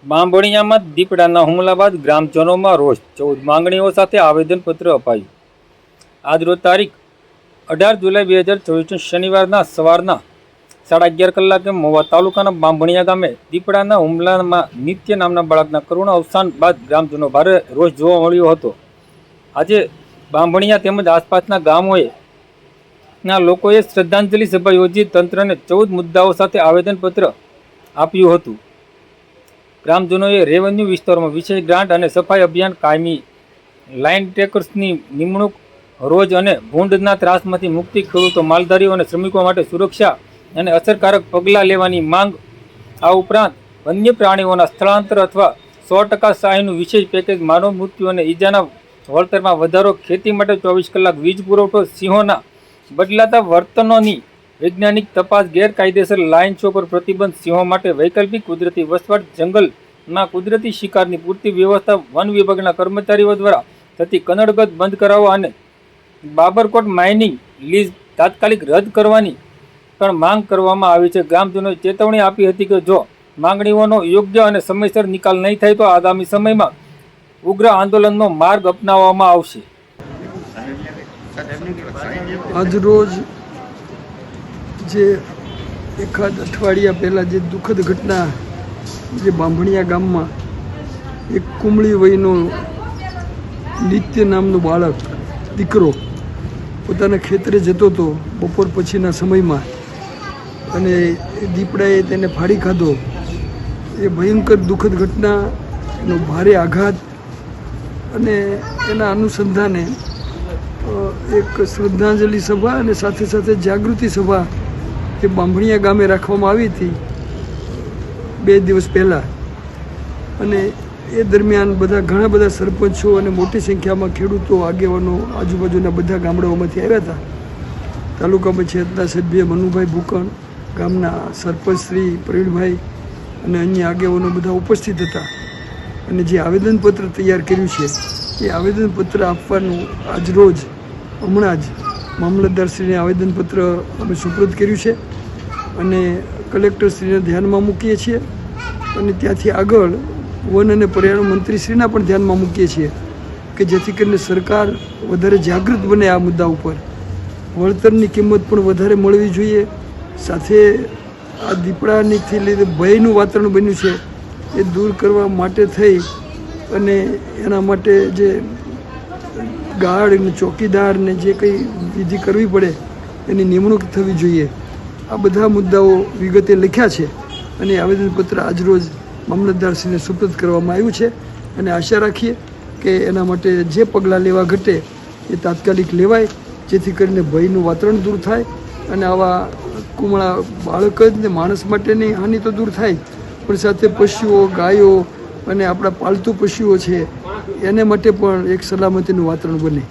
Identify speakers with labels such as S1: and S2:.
S1: બાંભણિયામાં દીપડાના હુમલા બાદ ગ્રામજનોમાં રોષ, 14 માંગણીઓ સાથે આવેદનપત્ર અપાયું. આજરોજ તારીખ 18 જુલાઈ 2024 શનિવારના સવારના 11:30 કલાકે મહુવા તાલુકાના બાંભણિયા ગામે દીપડાના હુમલામાં નિત્ય નામના બાળકના કરુણ અવસાન બાદ ગ્રામજનો ભારે રોષ જોવા મળ્યો હતો. આજે બાંભણિયા તેમજ આસપાસના ગામોએ ના લોકોએ શ્રદ્ધાંજલિ સભા યોજી તંત્રને 14 મુદ્દાઓ સાથે આવેદનપત્ર આપ્યું હતું. ગ્રામજનોએ રેવન્યુ વિસ્તારોમાં વિશેષ ગ્રાન્ટ અને સફાઈ અભિયાન, કાયમી લાઇન ટેકર્સની નિમણૂક, રોજ અને ભૂંડના ત્રાસમાંથી મુક્તિ, ખેડૂતો, માલધારીઓ અને શ્રમિકો માટે સુરક્ષા અને અસરકારક પગલાં લેવાની માંગ, આ ઉપરાંત વન્ય પ્રાણીઓના સ્થળાંતર અથવા 100% સહાયનું વિશેષ પેકેજ, માનવ મૃત્યુ અને ઈજાના વળતરમાં વધારો, ખેતી માટે 24 કલાક વીજ પુરવઠો, સિંહોના બદલાતા વર્તનોની વૈજ્ઞાનિક તપાસ, ગેરકાયદેસર લાઇન શો પર પ્રતિબંધ, સિંહો માટે વૈકલ્પિક કુદરતી વસવાટ, જંગલમાં કુદરતી શિકારની પૂરતી વ્યવસ્થા, વન વિભાગના કર્મચારીઓ દ્વારા થતી કનડગત બંધ કરાવવા અને બાબરકોટ માઇનિંગ લીઝ તાત્કાલિક રદ કરવાની પણ માંગ કરવામાં આવી છે. ગ્રામજનોએ ચેતવણી આપી હતી કે જો માંગણીઓનો યોગ્ય અને સમયસર નિકાલ નહીં થાય તો આગામી સમયમાં ઉગ્ર આંદોલનનો માર્ગ અપનાવવામાં આવશે.
S2: આજરોજ જે એકાદ અઠવાડિયા પહેલાં જે દુઃખદ ઘટના જે બાંભણિયા ગામમાં એક કુમળી વયનો નિત્ય નામનો બાળક દીકરો પોતાના ખેતરે જતો હતો બપોર પછીના સમયમાં અને દીપડાએ તેને ફાડી ખાધો. એ ભયંકર દુઃખદ ઘટના, એનો ભારે આઘાત અને એના અનુસંધાને એક શ્રદ્ધાંજલિ સભા અને સાથે સાથે જાગૃતિ સભા જે બાંભણિયા ગામે રાખવામાં આવી હતી 2 દિવસ પહેલાં. અને એ દરમિયાન ઘણા બધા સરપંચો અને મોટી સંખ્યામાં ખેડૂતો, આગેવાનો, આજુબાજુના બધા ગામડાઓમાંથી આવ્યા હતા. તાલુકા પંચાયતના સભ્ય મનુભાઈ ભૂકણ, ગામના સરપંચ શ્રી પ્રવીણભાઈ અને અન્ય આગેવાનો બધા ઉપસ્થિત હતા. અને જે આવેદનપત્ર તૈયાર કર્યું છે એ આવેદનપત્ર આપવાનું આજરોજ હમણાં જ મામલતદારશ્રીને આવેદનપત્ર અમે સુપ્રત કર્યું છે અને કલેક્ટરશ્રીને ધ્યાનમાં મૂકીએ છીએ અને ત્યાંથી આગળ વન અને પર્યાવરણ મંત્રીશ્રીના પણ ધ્યાનમાં મૂકીએ છીએ કે જેથી કરીને સરકાર વધારે જાગૃત બને આ મુદ્દા ઉપર. વળતરની કિંમત પણ વધારે મળવી જોઈએ. સાથે આ દીપડાથી લીધે ભયનું વાતાવરણ બન્યું છે એ દૂર કરવા માટે થઈ અને એના માટે જે ગાર્ડ ને ચોકીદાર ને જે કંઈ વિધિ કરવી પડે એની નિમણૂક થવી જોઈએ. આ બધા મુદ્દાઓ વિગતે લખ્યા છે અને આવેદનપત્ર આજરોજ મામલતદારશ્રીને સુપ્રત કરવામાં આવ્યું છે અને આશા રાખીએ કે એના માટે જે પગલાં લેવા ઘટે એ તાત્કાલિક લેવાય જેથી કરીને ભયનું વાતાવરણ દૂર થાય અને આવા કુમળા બાળક જ ને માણસ માટેની હાનિ તો દૂર થાય પણ સાથે પશુઓ, ગાયો અને આપણા પાલતુ પશુઓ છે એને માટે પણ એક સલામતીનું વાતાવરણ બને.